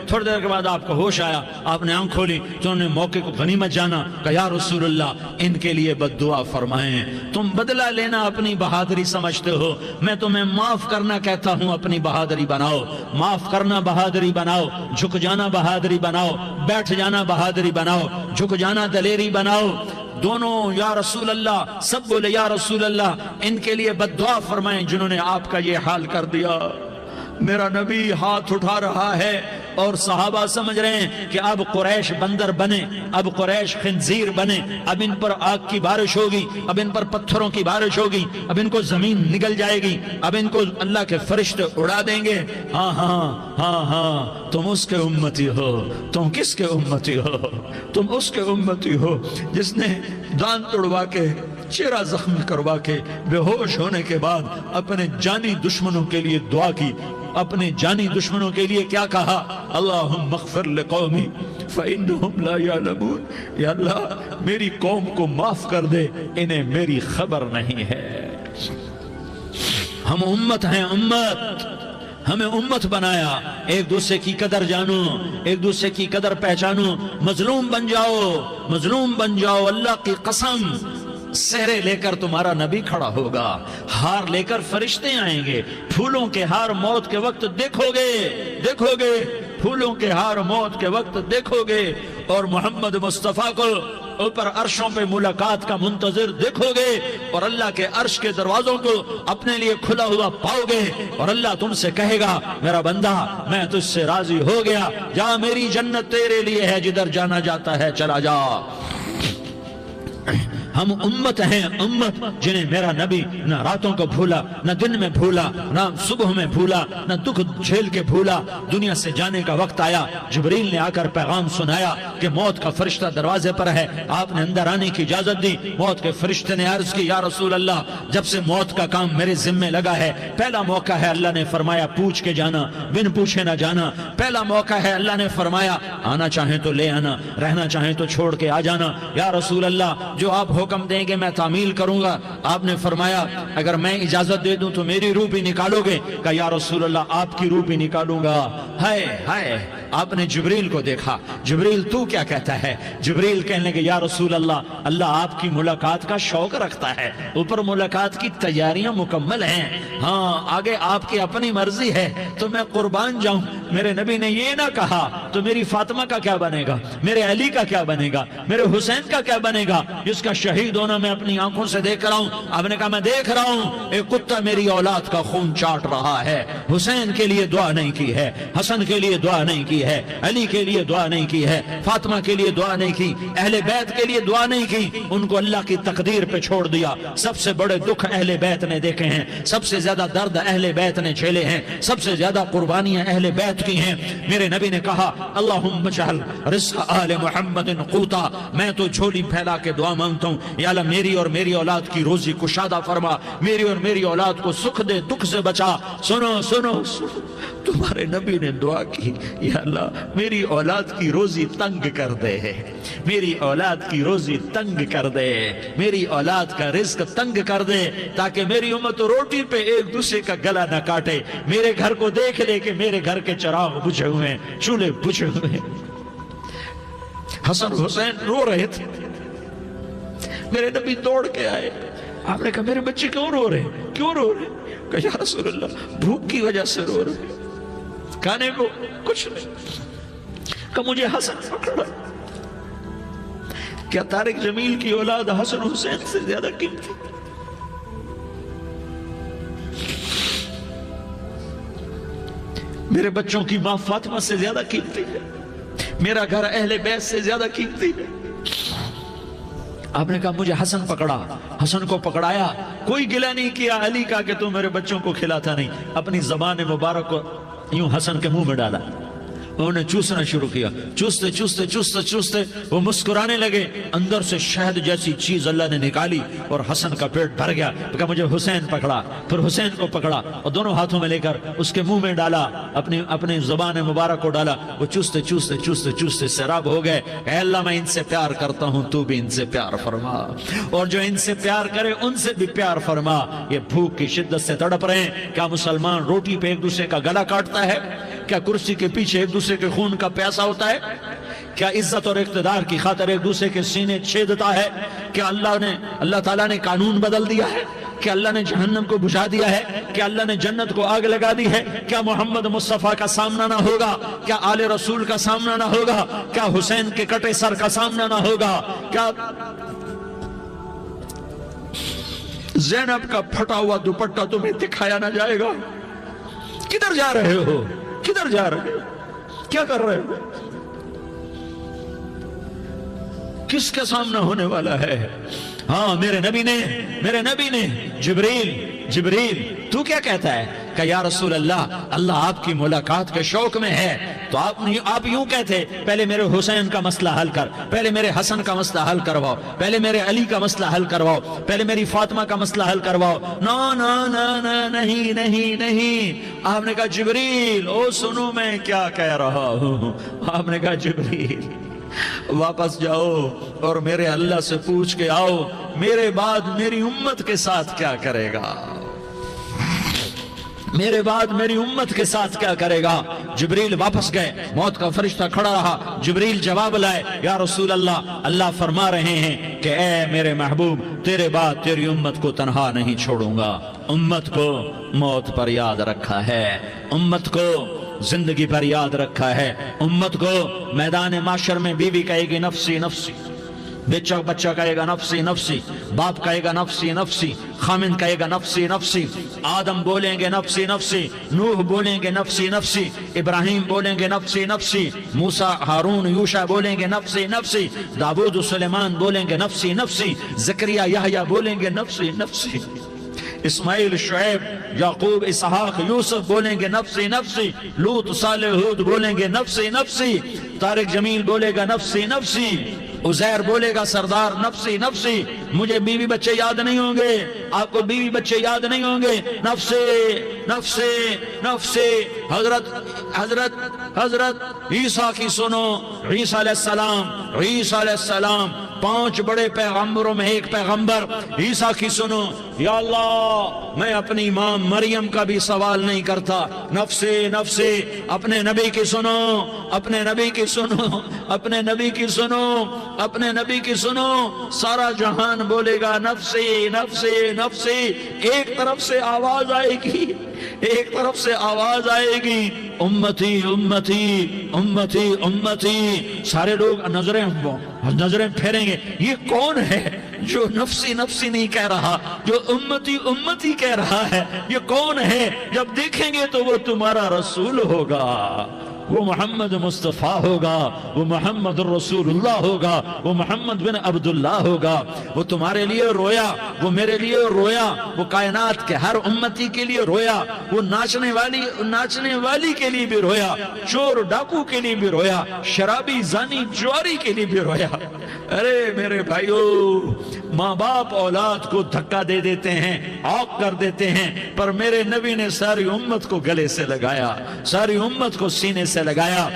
[SPEAKER 1] تھوڑی دیر کے بعد آپ کو ہوش آیا، آپ نے آنکھ کھولی تو انہوں نے موقع کو غنیمت جانا کہ یا رسول اللہ ان کے لیے بد دعا فرمائیں، تم بدلہ لینا اپنی بہادری سمجھتے ہو، میں تمہیں معاف کرنا کہتا ہوں، اپنی بہادری بناؤ، معاف کرنا بہادری بناؤ، جھک جانا بہادری بناؤ، بیٹھ جانا بہادری بناؤ، جھک جانا دلیری بناؤ۔ دونوں یا رسول اللہ، سب بولے یا رسول اللہ، ان کے لیے بد دعا فرمائیں جنہوں نے آپ کا یہ حال کر دیا۔ میرا نبی ہاتھ اٹھا رہا ہے اور صحابہ سمجھ رہے ہیں کہ اب قریش بندر بنے، اب قریش خنزیر بنے، اب ان پر آگ کی بارش ہوگی، اب ان پر پتھروں کی بارش ہوگی، اب ان کو زمین نگل جائے گی، اب ان کو اللہ کے فرشتے اڑا دیں گے۔ ہاں ہاں ہاں ہاں، تم اس کے امتی ہو، تم کس کے امتی ہو؟ تم اس کے امتی ہو جس نے دانت توڑوا کے، چہرہ زخمی کروا کے، بے ہوش ہونے کے بعد اپنے جانی دشمنوں کے لیے دعا کی، اپنے جانی دشمنوں کے لیے کیا کہا؟ اللہم اغفر لقومی فإنہم لا یعلمون، یا اللہ میری قوم کو معاف کر دے، انہیں میری خبر نہیں ہے۔ ہم امت ہیں، امت، ہمیں امت بنایا، ایک دوسرے کی قدر جانو، ایک دوسرے کی قدر پہچانو، مظلوم بن جاؤ، مظلوم بن جاؤ، اللہ کی قسم سہرے لے کر تمہارا نبی کھڑا ہوگا، ہار لے کر فرشتے آئیں گے، پھولوں کے ہار موت کے وقت دیکھو گے، پھولوں کے ہار موت کے وقت دیکھو گے، اور محمد مصطفیٰ کو اوپر عرشوں پہ ملاقات کا منتظر دیکھو گے، اور اللہ کے عرش کے دروازوں کو اپنے لیے کھلا ہوا پاؤ گے، اور اللہ تم سے کہے گا میرا بندہ میں تجھ سے راضی ہو گیا، جا میری جنت تیرے لیے ہے، جدھر جانا جاتا ہے چلا جا۔ ہم امت ہیں، امت جنہیں میرا نبی نہ راتوں کو بھولا، نہ دن میں بھولا، نہ صبح میں بھولا، نہ دکھ جھیل کے بھولا۔ دنیا سے جانے کا وقت آیا، جبریل نے آ کر پیغام سنایا کہ موت کا فرشتہ دروازے پر ہے، آپ نے اندر آنے کی اجازت دی۔ موت کے فرشتے نے عرض کی، یا رسول اللہ، جب سے موت کا کام میرے ذمے لگا ہے، پہلا موقع ہے، اللہ نے فرمایا پوچھ کے جانا، بن پوچھے نہ جانا۔ پہلا موقع ہے، اللہ نے فرمایا آنا چاہیں تو لے آنا، رہنا چاہیں تو چھوڑ کے آ جانا۔ یا رسول اللہ، جو آپ حکم دیں گے میں تعمیل کروں گا۔ آپ نے فرمایا اگر میں اجازت دے دوں تو میری روح بھی نکالو گے؟ کہا یا رسول اللہ، آپ کی روح بھی نکالوں گا۔ ہائے ہائے، آپ نے جبریل کو دیکھا، جبریل تو کیا کہتا ہے؟ جبریل کہنے لگے یا رسول اللہ، اللہ آپ کی ملاقات کا شوق رکھتا ہے، اوپر ملاقات کی تیاریاں مکمل ہیں، ہاں آگے آپ کی اپنی مرضی ہے تو میں قربان جاؤں۔ میرے نبی نے یہ نہ کہا تو میری فاطمہ کا کیا بنے گا، میرے علی کا کیا بنے گا، میرے حسین کا کیا بنے گا، جس کا شہید ہونا میں اپنی آنکھوں سے دیکھ رہا ہوں۔ آپ نے کہا میں دیکھ رہا ہوں ایک کتا میری اولاد کا خون چاٹ رہا ہے، حسین کے لیے دعا نہیں کی ہے، حسن کے لیے دعا نہیں کی ہے، علی کے لیے دعا نہیں کی ہے، فاطمہ کے لیے دعا نہیں کی، اہل بیت کے لیے دعا نہیں کی، ان کو اللہ کی تقدیر پہ چھوڑ دیا۔ سب سے بڑے دکھ اہل بیت نے دیکھے ہیں، سب سے زیادہ درد اہل بیت نے جھیلے ہیں، سب سے زیادہ قربانیاں اہل بیت کی ہیں۔ میرے نبی نے کہا اللہم اجعل رزق آل محمد قوتا، میں تو جھولی پھیلا کے دعا مانگتا ہوں، یا اللہ میری اور میری اولاد کی روزی کشادہ فرما، میری اور میری اولاد کو سکھ دے، دکھ سے بچا۔ سنو سنو سنو، تمہارے نبی نے دعا کی، یا اللہ میری اولاد کی روزی تنگ کر دے، میری اولاد کی روزی تنگ کر دے، میری اولاد کا رزق تنگ کر دے، تاکہ میری امت روٹی پہ ایک دوسرے کا گلا نہ کاٹے، میرے گھر کو دیکھ لے کہ میرے گھر کے چراغ بجھے ہوئے ہیں، چولہے بجھے ہوئے ہیں۔ حسن حسین رو رہے تھے، میرے نبی دوڑ کے آئے، آپ نے کہا میرے بچے کیوں رو رہے ہیں، کیوں رو رہے ہیں؟ کہا یا رسول اللہ بھوک کی وجہ سے رو رہے ہیں، کھانے کو کچھ نہیں۔ کہ مجھے حسن پکڑا۔ کیا طارق جمیل کی اولاد حسن حسین سے زیادہ قیمتی؟ میرے بچوں کی ماں فاطمہ سے زیادہ قیمتی ہے، میرا گھر اہل بیت سے زیادہ قیمتی ہے۔ آپ نے کہا مجھے حسن پکڑا، حسن کو پکڑایا، کوئی گلہ نہیں کیا علی کا کہ تو میرے بچوں کو کھلاتا نہیں، اپنی زبان مبارک کو یوں حسن کے منہ میں ڈالا، انہوں نے چوسنا شروع کیا، چوستے چوستے چوستے چوستے وہ مسکرانے لگے، اندر سے شہد جیسی چیز اللہ نے نکالی اور حسن کا پیٹ بھر گیا۔ کہا مجھے حسین پکڑا، پھر حسین کو پکڑا اور دونوں ہاتھوں میں لے کر اس کے منہ میں ڈالا، اپنی زبان مبارک کو ڈالا، وہ چوستے چوستے چوستے چوستے سیراب ہو گئے۔ اے اللہ میں ان سے پیار کرتا ہوں، تو بھی ان سے پیار فرما، اور جو ان سے پیار کرے ان سے بھی پیار فرما۔ یہ بھوک کی شدت سے تڑپ رہے ہیں، کیا مسلمان روٹی پہ ایک دوسرے کا گلا کاٹتا ہے؟ کیا کرسی کے پیچھے ایک دوسرے کے خون کا پیاسا ہوتا ہے؟ کیا عزت اور اقتدار کی خاطر ایک دوسرے کے سینے چھیدتا ہے؟ کیا اللہ تعالیٰ نے قانون بدل دیا ہے؟ کیا اللہ نے جہنم کو بجھا دیا ہے؟ کیا اللہ نے جنت کو آگ لگا دی ہے؟ کیا محمد مصطفیٰ کا سامنا نہ ہوگا؟ کیا آل رسول کا سامنا نہ ہوگا؟ کیا حسین کے کٹے سر کا سامنا نہ ہوگا؟ کیا زینب کا پھٹا ہوا دوپٹہ تمہیں دکھایا نہ جائے گا؟ کدھر جا رہے ہو؟ کدھر جا رہے ہو؟ کیا کر رہے ہو؟ کس کا سامنا ہونے والا ہے؟ ہاں میرے نبی نے جبریل تو کیا کہتا ہے؟ کہ یا رسول اللہ آپ کی ملاقات کے شوق میں ہے، تو آپ یوں کہتے پہلے میرے حسین کا مسئلہ حل کر، پہلے میرے حسن کا مسئلہ حل کرواؤ، پہلے میرے علی کا مسئلہ حل کرواؤ، پہلے میری فاطمہ کا مسئلہ حل کرواؤ۔ نہیں۔ آپ نے کہا جبریل او سنو میں کیا کہہ رہا ہوں۔ آپ نے کہا جبریل واپس جاؤ اور میرے اللہ سے پوچھ کے آؤ میرے بعد میری امت کے ساتھ کیا کرے گا، میرے بعد میری امت کے ساتھ کیا کرے گا۔ جبریل واپس گئے، موت کا فرشتہ کھڑا رہا، جبریل جواب لائے یا رسول اللہ فرما رہے ہیں کہ اے میرے محبوب تیرے بعد تیری امت کو تنہا نہیں چھوڑوں گا، امت کو موت پر یاد رکھا ہے، امت کو زندگی پر یاد رکھا ہے، امت کو میدان معاشر میں بیوی کہے گی نفسی نفسی، بچہ کہے گا نفسی نفسی، باپ کہے گا نفسی نفسی، خامن کہے گا نفسی نفسی، آدم بولیں گے نفسی نفسی، نوح بولیں گے نفسی نفسی، ابراہیم بولیں گے نفسی نفسی، موسیٰ ہارون یوشع بولیں گے نفسی نفسی، داؤد و سلیمان بولیں گے نفسی نفسی، زکریا یحییٰ بولیں گے نفسی نفسی، اسماعیل شعیب یعقوب اسحاق یوسف بولیں گے نفسی نفسی، لوط صالح ہود بولیں گے نفسی نفسی، طارق جمیل بولے گا نفسی نفسی، عزیر بولے گا سردار نفسی نفسی، مجھے بیوی بچے یاد نہیں ہوں گے، آپ کو بیوی بچے یاد نہیں ہوں گے، نفسی نفسی نفسی۔ حضرت عیسیٰ کی سنو، عیسیٰ علیہ السلام 5 بڑے پیغمبروں میں ایک پیغمبر، عیسیٰ کی سنو، یا اللہ میں اپنی ماں مریم کا بھی سوال نہیں کرتا، نفسی نفسی۔ اپنے نبی کی سنو، اپنے نبی کی سنو، اپنے نبی کی سنو، اپنے نبی کی سنو، سارا جہان بولے گا نفسی نفسی نفسی۔ ایک طرف سے آواز آئے گی، ایک طرف سے آواز آئے گی، امتی امتی امتی امتی۔ سارے لوگ نظریں پھیریں گے، یہ کون ہے جو نفسی نفسی نہیں کہہ رہا، جو امتی امتی کہہ رہا ہے، یہ کون ہے؟ جب دیکھیں گے تو وہ تمہارا رسول ہوگا، وہ محمد مصطفیٰ ہوگا، وہ محمد رسول اللہ ہوگا، وہ محمد بن عبداللہ ہوگا۔ وہ تمہارے لیے رویا، وہ میرے لیے رویا، وہ کائنات کے ہر امتی کے لیے رویا، وہ ناچنے والی کے لیے بھی رویا، چور ڈاکو کے لیے بھی رویا، شرابی زانی جواری کے لیے بھی رویا۔ ارے میرے بھائیو، ماں باپ اولاد کو دھکا دے دیتے ہیں، عوق کر دیتے ہیں، پر میرے نبی نے ساری امت کو گلے سے لگایا، ساری امت کو سینے سے لگایا۔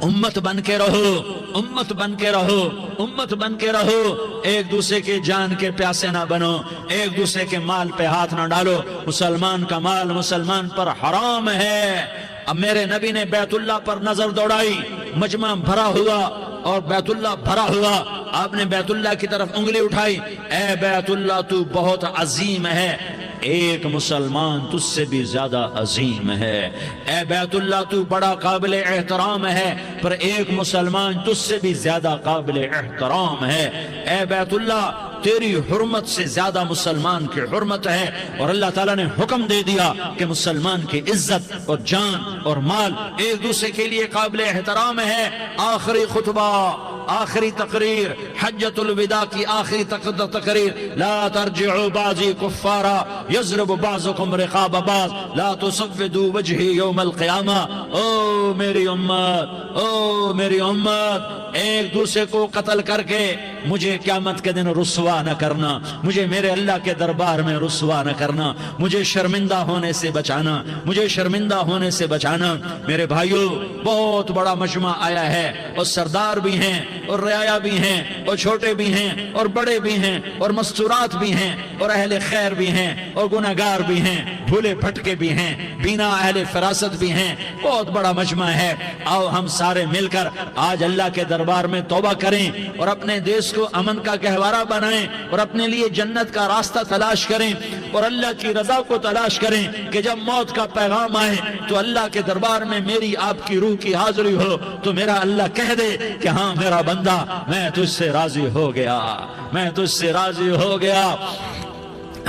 [SPEAKER 1] امت بن کے رہو، امت بن کے رہو، امت بن کے رہو، ایک دوسرے کے جان کے پیاسے نہ بنو، ایک دوسرے کے مال پہ ہاتھ نہ ڈالو۔ مسلمان کا مال مسلمان پر حرام ہے۔ اب میرے نبی نے بیت اللہ پر نظر دوڑائی، مجمع بھرا ہوا اور بیت اللہ بھرا ہوا، آپ نے بیت اللہ کی طرف انگلی اٹھائی، اے بیت اللہ تو بہت عظیم ہے، ایک مسلمان تجھ سے بھی زیادہ عظیم ہے۔ اے بیت اللہ تو بڑا قابل احترام ہے، پر ایک مسلمان تجھ سے بھی زیادہ قابل احترام ہے۔ اے بیت اللہ تیری حرمت سے زیادہ مسلمان کی حرمت ہے، اور اللہ تعالیٰ نے حکم دے دیا کہ مسلمان کی عزت اور جان اور مال ایک دوسرے کے لیے قابل احترام ہے۔ آخری خطبہ، آخری تقریر، حجۃ الوداع کی آخری تقریر، لا ترجعوا بعضی کفارا یضرب بعضکم رقاب بعض لا تصفدوا وجہی یوم القیامہ۔ او میری امت، او میری امت، ایک دوسرے کو قتل کر کے مجھے قیامت کے دن رسوا نہ کرنا، مجھے میرے اللہ کے دربار میں رسوا نہ کرنا، مجھے شرمندہ ہونے سے بچانا، مجھے شرمندہ ہونے سے بچانا۔ میرے بھائیو، بہت بڑا مجمع آیا ہے، اور سردار بھی ہیں اور رعایا بھی ہیں اور چھوٹے بھی ہیں اور بڑے بھی ہیں اور مستورات بھی ہیں اور اہل خیر بھی ہیں اور گناہگار بھی ہیں، بھولے بھٹکے بھی ہیں، بینا اہل فراست بھی ہیں، بہت بڑا مجمع ہے۔ آؤ ہم سارے مل کر آج اللہ کے دربار میں توبہ کریں اور اپنے دیش کو امن کا گہوارہ بنائیں اور اپنے لیے جنت کا راستہ تلاش کریں اور اللہ کی رضا کو تلاش کریں کہ جب موت کا پیغام آئے تو اللہ کے دربار میں میری آپ کی روح کی حاضری ہو تو میرا اللہ کہہ دے کہ ہاں میرا بندہ، میں تجھ سے راضی ہو گیا، میں تجھ سے راضی ہو گیا۔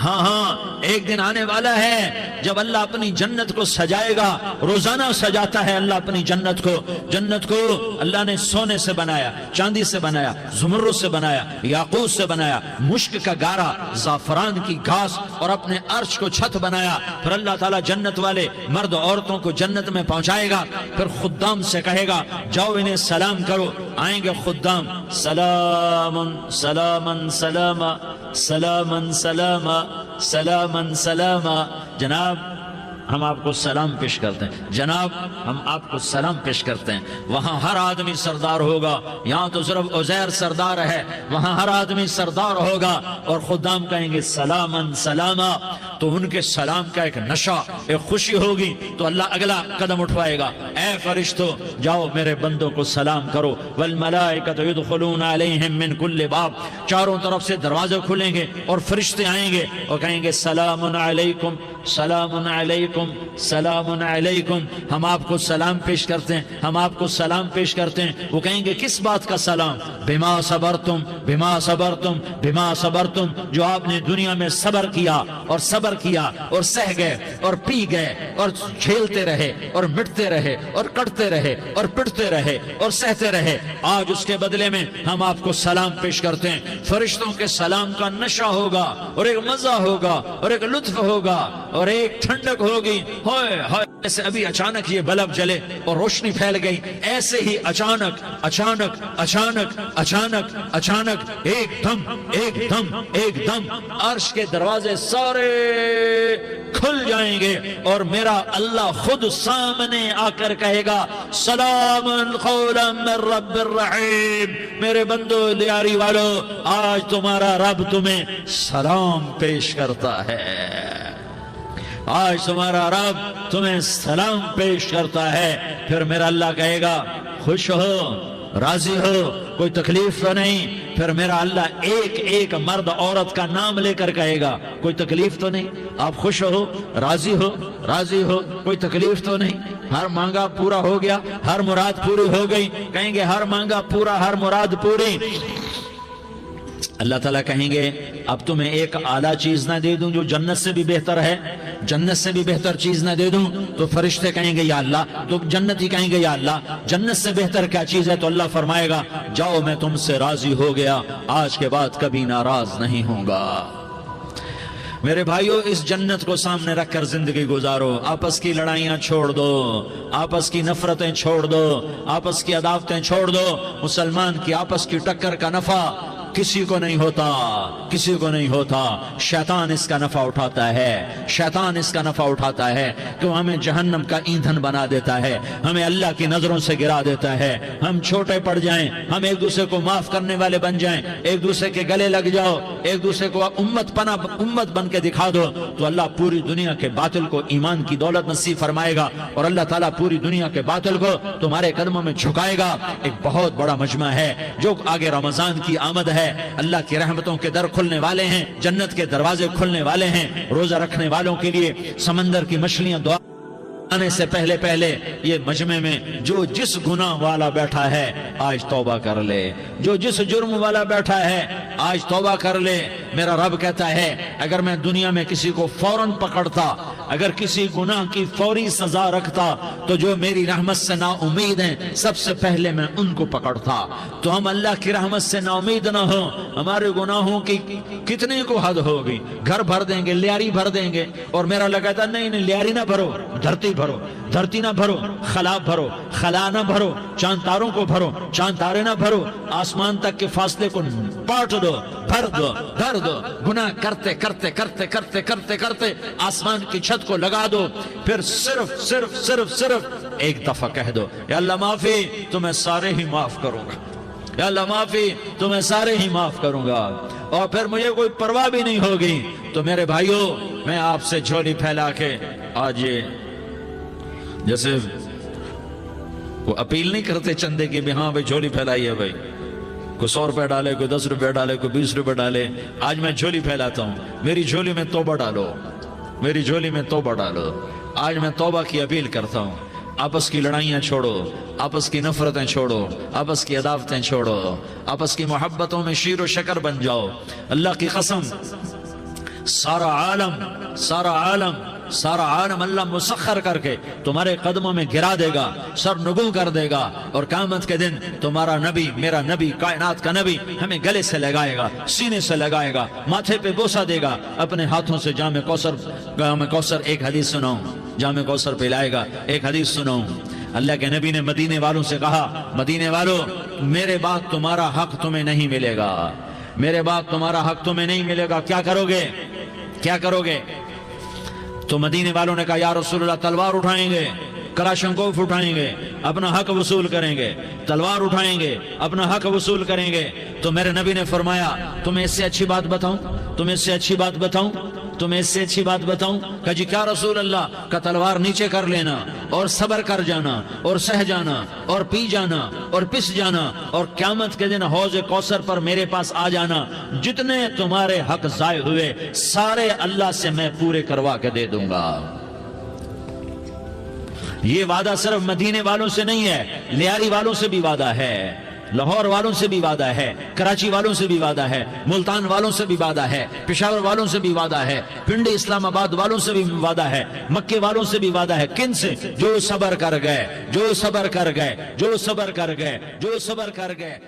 [SPEAKER 1] ہاں ہاں، ایک دن آنے والا ہے جب اللہ اپنی جنت کو سجائے گا، روزانہ سجاتا ہے اللہ اپنی جنت کو۔ جنت کو اللہ نے سونے سے بنایا، چاندی سے بنایا، زمرد سے بنایا، یاقوت سے بنایا، مشک کا گارا، زعفران کی گھاس اور اپنے عرش کو چھت بنایا۔ پھر اللہ تعالیٰ جنت والے مرد عورتوں کو جنت میں پہنچائے گا، پھر خدام سے کہے گا جاؤ انہیں سلام کرو۔ آئیں گے خدام، سلامن سلامن سلاما سلامن سلاما سلامن سلاما۔ جناب ہم آپ کو سلام پیش کرتے ہیں، جناب ہم آپ کو سلام پیش کرتے ہیں۔ وہاں ہر آدمی سردار ہوگا، یہاں تو صرف عزیر سردار ہے، وہاں ہر آدمی سردار ہوگا، اور خدام کہیں گے سلامن سلاما۔ تو ان کے سلام کا ایک نشہ، ایک خوشی ہوگی، تو اللہ اگلا قدم اٹھوائے گا، اے فرشتوں جاؤ میرے بندوں کو سلام کرو۔ والملائکۃ یدخلون علیہم من کل باب، چاروں طرف سے دروازے کھلیں گے اور فرشتے آئیں گے اور کہیں گے سلام علیکم سلام علیکم سلام علیکم، ہم آپ کو سلام پیش کرتے ہیں، ہم آپ کو سلام پیش کرتے ہیں۔ وہ کہیں گے کس بات کا سلام؟ بما صبرتم بما صبرتم بما صبرتم، جو آپ نے دنیا میں صبر کیا اور صبر کیا اور سہ گئے اور پی گئے اور جھیلتے رہے اور مٹتے رہے اور کٹتے رہے اور پٹتے رہے اور سہتے رہے، آج اس کے بدلے میں ہم آپ کو سلام پیش کرتے ہیں۔ فرشتوں کے سلام کا نشہ ہوگا اور ایک مزہ ہوگا اور ایک لطف ہوگا اور ایک ٹھنڈک ہوگی۔ ہائے ہائے، ایسے ابھی اچانک یہ بلب جلے اور روشنی پھیل گئی، ایسے ہی اچانک اچانک اچانک اچانک اچانک ایک دم عرش کے دروازے سارے کھل جائیں گے اور میرا اللہ خود سامنے آ کر کہے گا سلام قولا من رب الرحیم، میرے بندو دیاری والو، آج تمہارا رب تمہیں سلام پیش کرتا ہے، آج تمہارا رب تمہیں سلام پیش کرتا ہے۔ پھر میرا اللہ کہے گا خوش ہو، راضی ہو، کوئی تکلیف تو نہیں؟ پھر میرا اللہ ایک ایک مرد عورت کا نام لے کر کہے گا کوئی تکلیف تو نہیں؟ آپ خوش ہو، راضی ہو، راضی ہو، کوئی تکلیف تو نہیں؟ ہر مانگا پورا ہو گیا، ہر مراد پوری ہو گئی؟ کہیں گے ہر مانگا پورا، ہر مراد پوری۔ اللہ تعالیٰ کہیں گے اب تمہیں ایک اعلیٰ چیز نہ دے دوں جو جنت سے بھی بہتر ہے؟ جنت سے بھی بہتر چیز نہ دے دوں؟ تو فرشتے کہیں گے یا اللہ، تو جنتی کہیں گے یا اللہ جنت سے بہتر کیا چیز ہے؟ تو اللہ فرمائے گا جاؤ میں تم سے راضی ہو گیا، آج کے بعد کبھی ناراض نہیں ہوں گا۔ میرے بھائیو، اس جنت کو سامنے رکھ کر زندگی گزارو، آپس کی لڑائیاں چھوڑ دو، آپس کی نفرتیں چھوڑ دو، آپس کی عداوتیں چھوڑ دو۔ مسلمان کی آپس کی ٹکر کا نفع کسی کو نہیں ہوتا، کسی کو نہیں ہوتا۔ شیطان اس کا نفع اٹھاتا ہے، شیطان اس کا نفع اٹھاتا ہے کہ وہ ہمیں جہنم کا ایندھن بنا دیتا ہے، ہمیں اللہ کی نظروں سے گرا دیتا ہے، ہم چھوٹے پڑ جائیں، ہم ایک دوسرے کو معاف کرنے والے بن جائیں، ایک دوسرے کے گلے لگ جاؤ، ایک دوسرے کو امت بن کے دکھا دو، تو اللہ پوری دنیا کے باطل کو ایمان کی دولت نصیب فرمائے گا اور اللہ تعالیٰ پوری دنیا کے باطل کو تمہارے قدموں میں جھکائے گا۔ ایک بہت بڑا مجمع ہے جو آگے رمضان کی آمد ہے، اللہ کی رحمتوں کے در کھلنے والے ہیں، جنت کے دروازے کھلنے والے ہیں، روزہ رکھنے والوں کے لیے سمندر کی مچھلیاں دعا آنے سے پہلے یہ مجمع میں جو جس گناہ والا بیٹھا ہے آج توبہ کر لے، جو جس جرم والا بیٹھا ہے آج توبہ کر لے۔ میرا رب کہتا ہے اگر میں دنیا میں کسی کو فوراً پکڑتا، اگر کسی گناہ کی فوری سزا رکھتا تو جو میری رحمت سے نا امید ہیں سب سے پہلے میں ان کو پکڑتا۔ تو ہم اللہ کی رحمت سے نا امید نہ ہوں، ہمارے گناہوں کی کتنے کو حد ہوگی، گھر بھر دیں گے، لیاری بھر دیں گے، اور میرا اللہ کہتا نہیں لیاری نہ بھرو، دھرتی بھرو، دھرتی نہ بھرو، خلا بھرو، خلا نہ بھرو، چاند تاروں کو بھرو، چاند تارے نہ بھرو، آسمان تک کے فاصلے کو پاٹ دو، بھر دو، بھر دو، گناہ کرتے کرتے کرتے کرتے کرتے کرتے آسمان کی چھت کو لگا دو، پھر صرف صرف صرف صرف ایک دفعہ کہہ دو یا اللہ معافی، تو میں سارے ہی معاف کروں گا، یا اللہ معافی، تو میں سارے ہی معاف کروں گا، اور پھر مجھے کوئی پرواہ بھی نہیں ہوگی۔ تو میرے بھائیو، میں آپ سے جھولی پھیلا کے آج یہ جیسے وہ اپیل نہیں کرتے چندے کی بھی ہاں بھائی جھولی پھیلائی ہے، بھائی کوئی 100 روپے ڈالے، کوئی 10 روپے ڈالے، کوئی 20 روپے ڈالے، آج میں جھولی پھیلاتا ہوں، میری جھولی میں توبہ ڈالو، میری جھولی میں توبہ ڈالو۔ آج میں توبہ کی اپیل کرتا ہوں، آپس کی لڑائیاں چھوڑو، آپس کی نفرتیں چھوڑو، آپس کی عداوتیں چھوڑو، آپس کی محبتوں میں شیر و شکر بن جاؤ۔ اللہ کی قسم، سارا عالم اللہ مسخر کر کے تمہارے قدموں میں گرا دے گا، سر نگوں کر دے گا، اور قیامت کے دن تمہارا نبی، میرا نبی، کائنات کا نبی ہمیں گلے سے لگائے گا، سینے سے لگائے گا، ماتھے پہ بوسہ دے گا، اپنے ہاتھوں سے جام کوثر ایک حدیث سناؤں، جام کوثر پلائے گا، ایک حدیث سناؤں۔ اللہ کے نبی نے مدینے والوں سے کہا، مدینے والوں میرے بعد تمہارا حق تمہیں نہیں ملے گا، میرے بعد تمہارا حق تمہیں نہیں ملے گا، کیا کرو گے، کیا کرو گے؟ تو مدینے والوں نے کہا یا رسول اللہ تلوار اٹھائیں گے، کراشنکوف اٹھائیں گے، اپنا حق وصول کریں گے، تلوار اٹھائیں گے، اپنا حق وصول کریں گے۔ تو میرے نبی نے فرمایا تمہیں اس سے اچھی بات بتاؤں، تمہیں اس سے اچھی بات بتاؤں، تمہیں اس سے اچھی بات بتاؤں؟ کہا جی کیا رسول اللہ؟ کا تلوار نیچے کر لینا اور صبر کر جانا اور سہ جانا اور پی جانا اور پس جانا اور قیامت کے دن حوض کوثر پر میرے پاس آ جانا، جتنے تمہارے حق ضائع ہوئے سارے اللہ سے میں پورے کروا کے دے دوں گا۔ یہ وعدہ صرف مدینے والوں سے نہیں ہے، لیاری والوں سے بھی وعدہ ہے، لاہور والوں سے بھی وعدہ ہے، کراچی والوں سے بھی وعدہ ہے، ملتان والوں سے بھی وعدہ ہے، پشاور والوں سے بھی وعدہ ہے، پنڈی اسلام آباد والوں سے بھی وعدہ ہے، مکے والوں سے بھی وعدہ ہے۔ کن سے؟ جو صبر کر گئے، جو صبر کر گئے، جو صبر کر گئے، جو صبر کر گئے۔